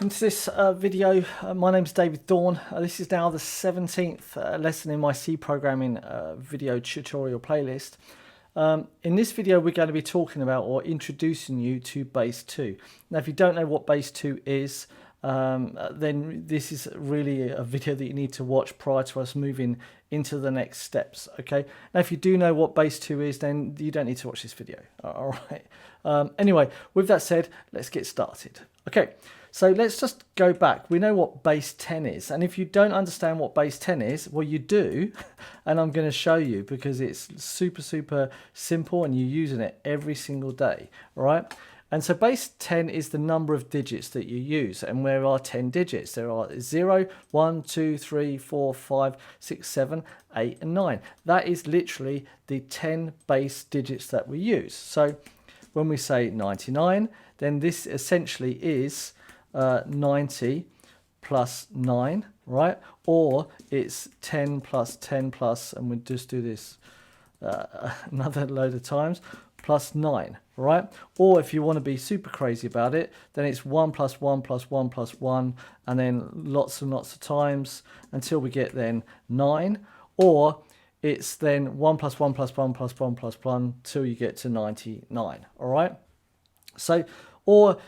welcome to this video. My name is David Dawn. This is now the 17th lesson in my C programming video tutorial playlist. In this video we're going to be talking about or introducing you to base 2. Now if you don't know what base 2 is, then this is really a video that you need to watch prior to us moving into the next steps. Okay, now if you do know what base 2 is, then you don't need to watch this video. All right. Anyway, with that said, let's get started. Okay, so let's just go back. We know what base 10 is, and if you don't understand what base 10 is, well, you do, and I'm going to show you because it's super simple and you're using it every single day. All right. And so base 10 is the number of digits that you use. And there are 10 digits. There are 0, 1, 2, 3, 4, 5, 6, 7, 8, and 9. That is literally the 10 base digits that we use. So when we say 99, then this essentially is 90 plus 9, right? Or it's 10 plus 10 plus, and we'll just do this another load of times, plus 9, right? Or if you want to be super crazy about it, then it's 1 plus 1 plus 1 plus 1, and then lots and lots of times until we get then 9. Or it's then 1 plus 1 plus 1 plus 1 plus 1 till you get to 99, all right? So, or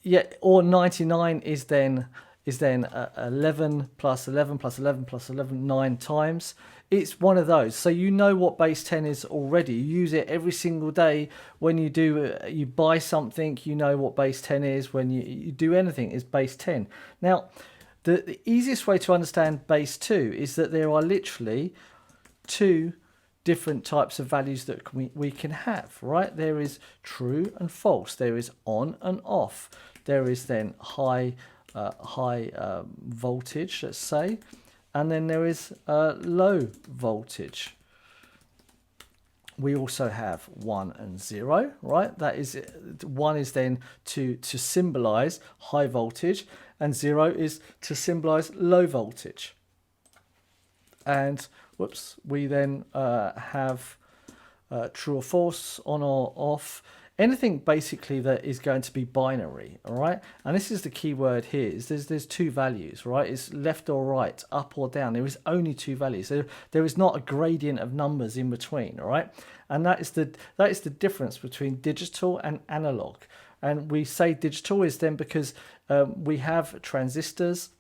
99 is then 11 plus 11 plus 11 plus 11, 9 times. It's one of those. So you know what base 10 is already. You use it every single day when you do, you buy something, you know what base 10 is. When you do anything, is base 10. Now, the easiest way to understand base 2 is that there are literally two different types of values that we can have, right? There is true and false. There is on and off. There is then high voltage, let's say, and then there is low voltage. We also have 1 and 0, right? That is, 1 is then to symbolize high voltage, and 0 is to symbolize low voltage. And whoops, we then have true or false, on or off. Anything basically that is going to be binary, all right? And this is the key word here, is there's two values, right? It's left or right, up or down. There is only two values. There is not a gradient of numbers in between, all right? And that is the difference between digital and analog. And we say digital is then because we have transistors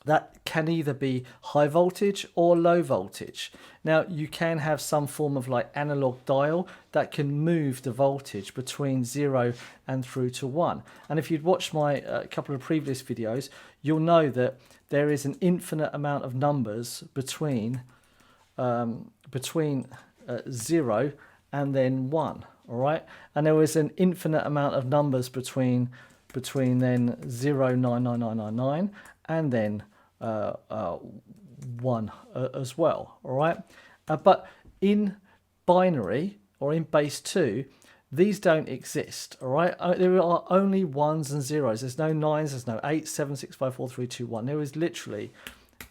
that can either be high voltage or low voltage. Now you can have some form of like analog dial that can move the voltage between 0 and through to 1. And if you'd watched my couple of previous videos, you'll know that there is an infinite amount of numbers between 0 and then 1. All right, and there was an infinite amount of numbers between then 0,99999 and then 1 as well, all right? But in binary or in base 2, these don't exist, all right? There are only 1s and 0s. There's no 9s, there's no 8, 7, 6, 5, 4, 3, 2, 1. There is literally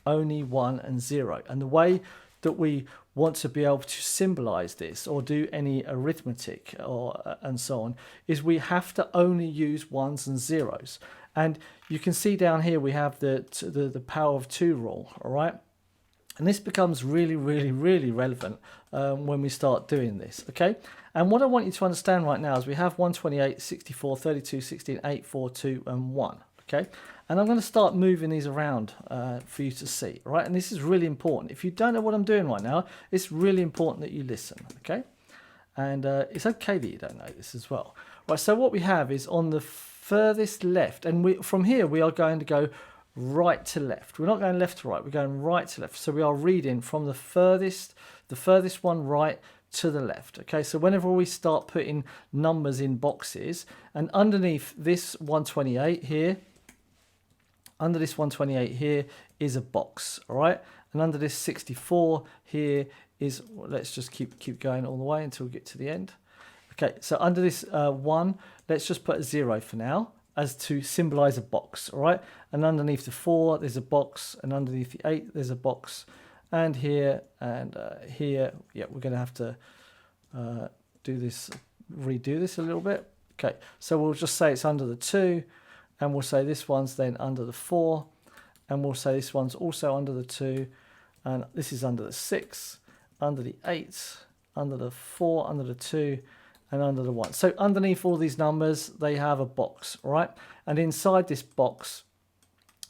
only 1 and 0. And the way that we want to be able to symbolize this or do any arithmetic or and so on is we have to only use 1s and 0s. And you can see down here we have the power of 2 rule, all right? And this becomes really relevant when we start doing this, okay? And what I want you to understand right now is we have 128, 64, 32, 16, 8, 4, 2, and 1, okay? And I'm going to start moving these around for you to see, all right? And this is really important. If you don't know what I'm doing right now, it's really important that you listen, okay? And it's okay that you don't know this as well. Right, so what we have is on the furthest left, and from here we are going to go right to left. We're not going left to right, we're going right to left. So we are reading from the furthest one right to the left. Okay, so whenever we start putting numbers in boxes, and underneath this 128 here, under this 128 here is a box, all right? And under this 64 here is, let's just keep going all the way until we get to the end. Okay, so under this 1, let's just put a 0 for now as to symbolize a box, all right? And underneath the 4, there's a box, and underneath the 8, there's a box, and here and here, yeah, we're going to have to redo this a little bit. Okay, so we'll just say it's under the 2, and we'll say this one's then under the 4, and we'll say this one's also under the 2, and this is under the 6, under the 8, under the 4, under the 2, and under the 1. So underneath all these numbers, they have a box, right? And inside this box,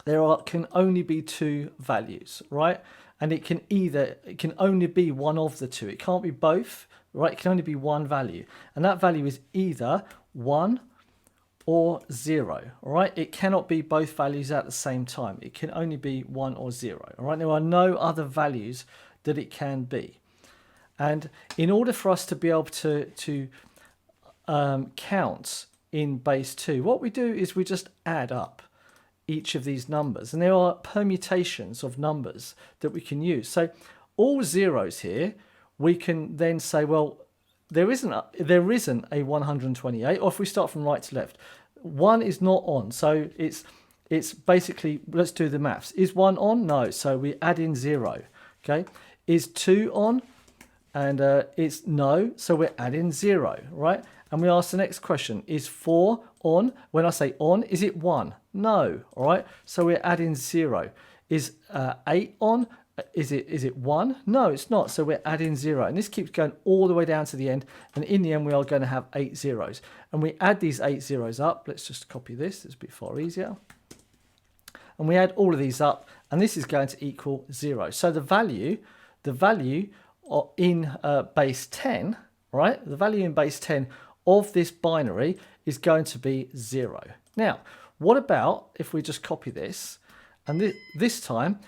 there can only be 2 values, right? And it can only be one of the 2. It can't be both, right? It can only be one value. And that value is either 1 or 0, all right? It cannot be both values at the same time. It can only be 1 or 0, all right? There are no other values that it can be. And in order for us to be able to count in base 2, what we do is we just add up each of these numbers, and there are permutations of numbers that we can use. So all zeros here, we can then say, well, there isn't a 128, or if we start from right to left, 1 is not on, so it's basically, let's do the maths. Is 1 on? No, so we add in 0. Okay, is 2 on? And it's no, so we're adding 0, right? And we ask the next question, is 4 on? When I say on, is it 1? No, all right? So we're adding 0. Is 8 on? Is it 1? No, it's not, so we're adding 0. And this keeps going all the way down to the end, and in the end we are going to have 8 zeros. And we add these 8 zeros up. Let's just copy this, it's a bit far easier. And we add all of these up, and this is going to equal 0. So the value in base 10, right? The value in base 10 of this binary is going to be 0. Now, what about if we just copy this, and this time,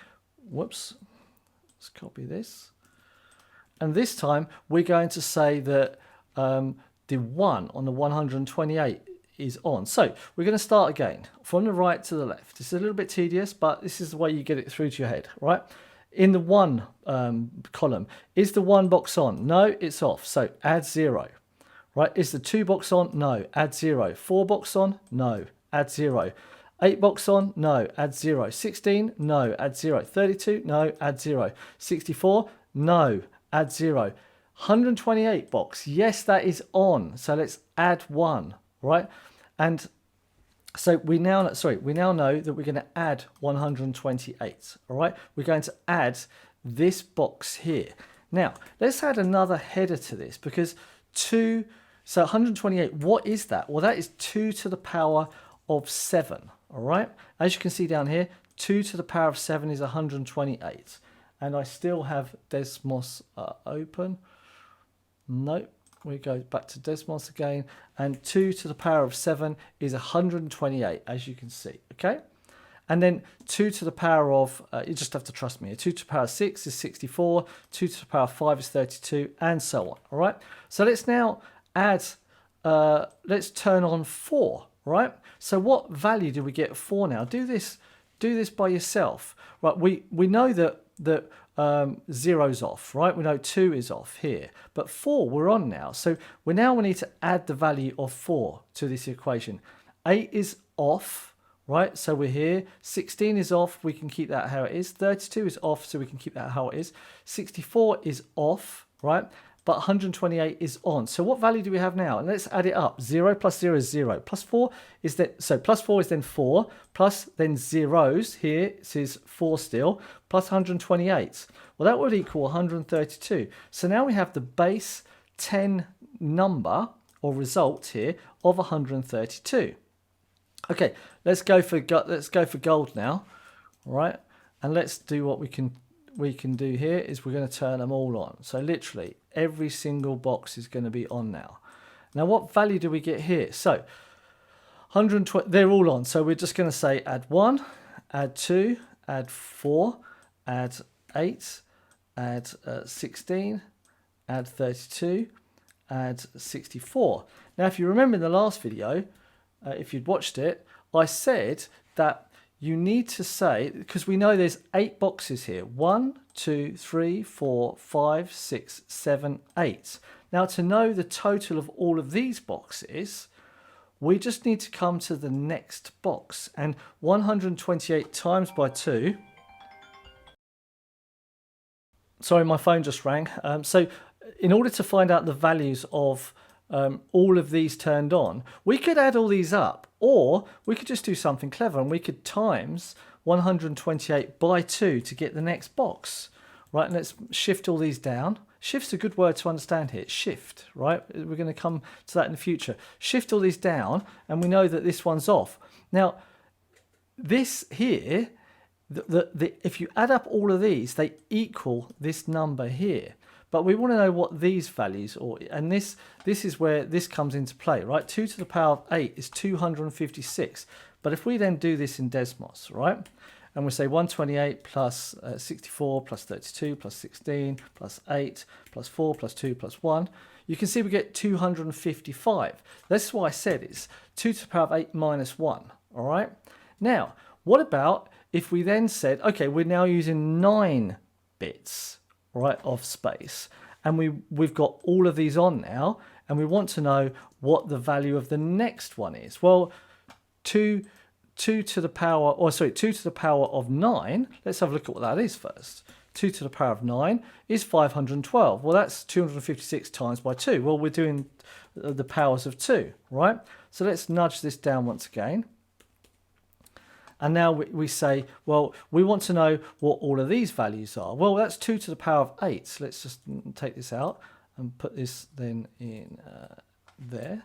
whoops, let's copy this, and this time we're going to say that the 1 on the 128 is on. So we're going to start again from the right to the left. It's a little bit tedious, but this is the way you get it through to your head, right? In the 1 column, is the 1 box on? No, it's off, so add 0. Right, is the 2 box on? No, add 0. 4 box on? No, add 0. 8 box on? No, add 0. 16? No, add 0. 32? No, add 0. 64? No, add 0. 128 box, yes, that is on, so let's add 1, right? And so we now know that we're going to add 128, all right? We're going to add this box here. Now, let's add another header to this, because so 128, what is that? Well, that is 2 to the power of 7, all right? As you can see down here, 2 to the power of 7 is 128. And I still have Desmos open. Nope. We go back to Desmos again, and 2 to the power of 7 is 128, as you can see, okay? And then 2 to the power of, you just have to trust me, 2 to the power of 6 is 64, 2 to the power of 5 is 32, and so on, all right? So let's now add, let's turn on 4, right? So what value do we get 4 now? Do this by yourself, right? We know that 0's off, right? We know 2 is off here, but 4 we're on now. So we need to add the value of 4 to this equation. 8 is off, right? So we're here. 16 is off. We can keep that how it is. 32 is off, so we can keep that how it is. 64 is off, right? But 128 is on. So what value do we have now? And let's add it up. 0 plus 0 is 0. Plus 4 is then, so plus 4 is then 4. Plus then zeros here, this is 4 still. Plus 128. Well, that would equal 132. So now we have the base 10 number or result here of 132. Okay, let's go for gold now, all right? And let's do what we can do here is we're going to turn them all on. So literally every single box is going to be on now. Now what value do we get here? So 120, they're all on. So we're just going to say add 1, add 2, add 4, add 8, add 16, add 32, add 64. Now if you remember in the last video, if you'd watched it, I said that you need to say, because we know there's 8 boxes here. 1, 2, 3, 4, 5, 6, 7, 8. Now to know the total of all of these boxes, we just need to come to the next box. And 128 times by 2. Sorry, my phone just rang. So in order to find out the values of all of these turned on, we could add all these up, or we could just do something clever and we could times 128 by 2 to get the next box, right? And let's shift all these down. Shift's a good word to understand here. Shift, right? We're going to come to that in the future. Shift all these down, and we know that this one's off. Now, this here, if you add up all of these, they equal this number here. But we want to know what these values are, and this is where this comes into play, right? 2 to the power of 8 is 256. But if we then do this in Desmos, right? And we say 128 plus 64 plus 32 plus 16 plus 8 plus 4 plus 2 plus 1, you can see we get 255. That's why I said it's 2 to the power of 8 minus 1, all right? Now, what about if we then said, okay, we're now using 9 bits, right, of space, and we've got all of these on now, and we want to know what the value of the next one is. Well, 2 to the power of 9, let's have a look at what that is first. 2 to the power of 9 is 512. Well, that's 256 times by 2. Well, we're doing the powers of 2, right? So let's nudge this down once again. And now we say, well, we want to know what all of these values are. Well, that's 2 to the power of 8. So let's just take this out and put this then in there.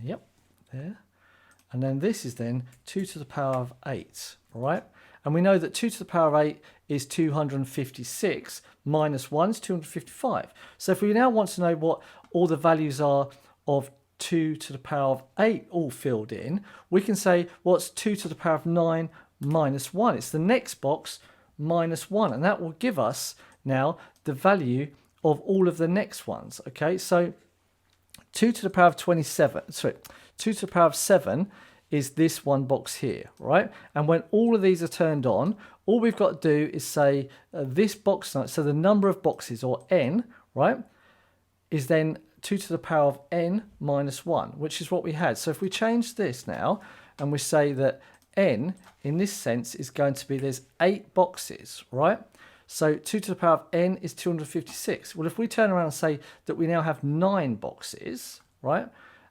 Yep, there. And then this is then 2 to the power of 8, right? And we know that 2 to the power of 8 is 256, minus 1 is 255. So if we now want to know what all the values are of 2 to the power of 8 all filled in, we can say, what's 2 to the power of 9 minus 1? It's the next box minus 1, and that will give us now the value of all of the next ones, okay? So 2 to the power of 27, sorry, 2 to the power of 7 is this one box here, right? And when all of these are turned on, all we've got to do is say this box, so the number of boxes, or n, right, is then 2 to the power of n minus 1, which is what we had. So if we change this now, and we say that n, in this sense, is going to be, there's 8 boxes, right? So 2 to the power of n is 256. Well, if we turn around and say that we now have 9 boxes, right,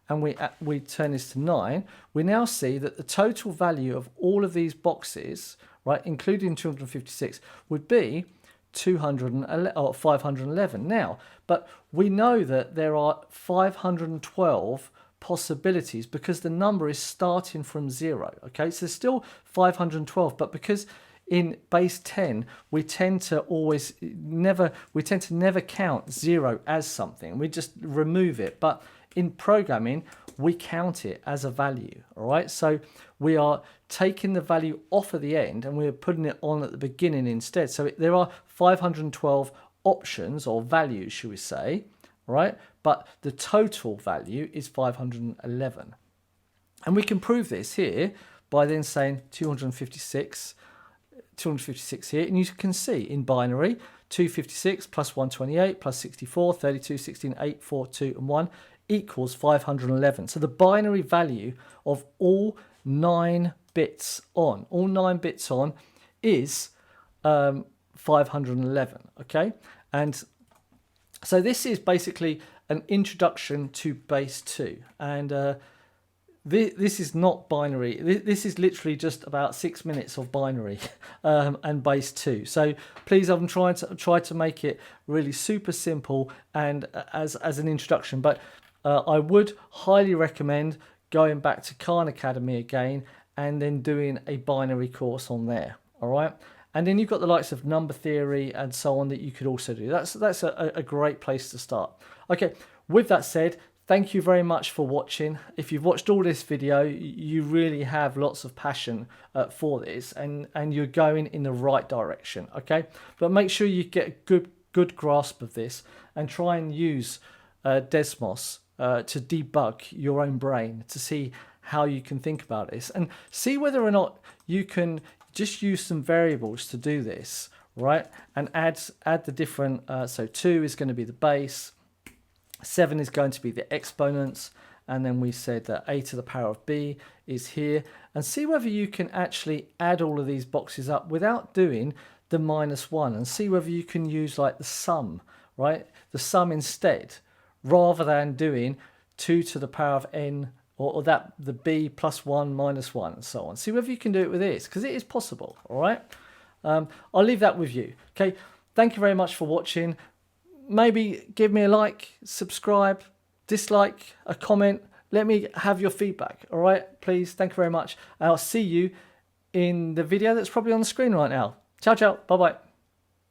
and we turn this to 9, we now see that the total value of all of these boxes, right, including 256, would be 511 now. But we know that there are 512 possibilities because the number is starting from 0. Okay, so there's still 512, but because in base 10 we tend to never count 0 as something. We just remove it. But in programming, we count it as a value, all right? So we are taking the value off at the end and we're putting it on at the beginning instead. So there are 512 options, or values, should we say, right? But the total value is 511. And we can prove this here by then saying 256 here, and you can see in binary 256 plus 128 plus 64, 32, 16, 8, 4, 2 and 1 equals 511. So the binary value of all 9 bits on, is 511, okay? And so this is basically an introduction to base 2, and this is not binary. This is literally just about 6 minutes of binary and base 2. So please, I'm trying to make it really super simple and as an introduction, but I would highly recommend going back to Khan Academy again and then doing a binary course on there, all right? And then you've got the likes of number theory and so on that you could also do. That's a great place to start. Okay, with that said, thank you very much for watching. If you've watched all this video, you really have lots of passion for this, and you're going in the right direction, okay? But make sure you get a good grasp of this and try and use Desmos to debug your own brain to see how you can think about this, and see whether or not you can just use some variables to do this, right? And add the different, so 2 is going to be the base, 7 is going to be the exponents, and then we said that a to the power of b is here, and see whether you can actually add all of these boxes up without doing the -1, and see whether you can use like the sum, right? The sum instead, rather than doing 2 to the power of n, or that the b plus 1 minus 1 and so on. See whether you can do it with this, because it is possible. All right, I'll leave that with you. Okay, thank you very much for watching. Maybe give me a like, subscribe, dislike, a comment. Let me have your feedback. All right, please. Thank you very much. I'll see you in the video that's probably on the screen right now. Ciao, ciao. Bye-bye.